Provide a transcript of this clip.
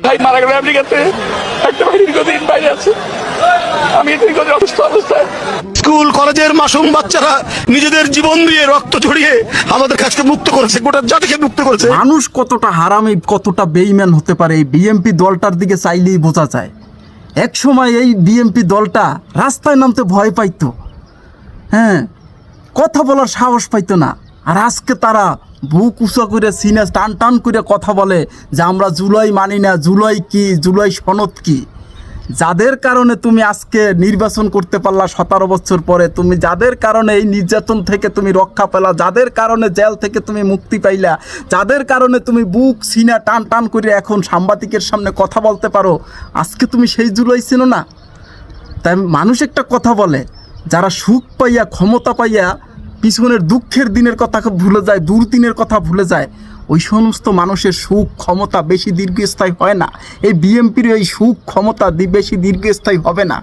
ভাই মারা গেল আমেরিকাতে, একটা ভাই দীর্ঘদিন বাইরে আছে, আমি দীর্ঘদিন অসুস্থ অবস্থায়। স্কুল কলেজের মাসুম বাচ্চারা নিজেদের জীবন দিয়ে রক্ত ঝরিয়ে আমাদের কাছকে মুক্ত করেছে, গোটা জাতিকে মুক্ত করেছে। মানুষ কতটা হারামি, কতটা বেঈমান হতে পারে এই বিএমপি দলটার দিকে চাইলেই বোঝা যায়। এক সময় এই বিএমপি দলটা রাস্তায় নামতে ভয় পাইতো, হ্যাঁ, কথা বলার সাহস পাইতো না। আর আজকে তারা বুক উঁচা করে সিনে টান টান করে কথা বলে যে আমরা জুলাই মানি না, জুলাই কি, জুলাই সনদ কি। যাদের কারণে তুমি আজকে নির্বাচন করতে পারলা 17 বছর পরে, তুমি যাদের কারণে এই নির্যাতন থেকে তুমি রক্ষা পেলা, যাদের কারণে জেল থেকে তুমি মুক্তি পাইলা, যাদের কারণে তুমি বুক সিনা টান টান করে এখন সাংবাদিকের সামনে কথা বলতে পারো, আজকে তুমি সেই জুলাই ছিল না। তাই মানুষ একটা কথা বলে, যারা সুখ পাইয়া ক্ষমতা পাইয়া পিছনের দুঃখের দিনের কথা ভুলে যায়, দুর্দিনের কথা ভুলে যায়, ওই সমস্ত মানুষের সুখ ক্ষমতা বেশি দীর্ঘস্থায়ী হয় না। এই বিএমপির এই সুখ ক্ষমতা বেশি দীর্ঘস্থায়ী হবে না।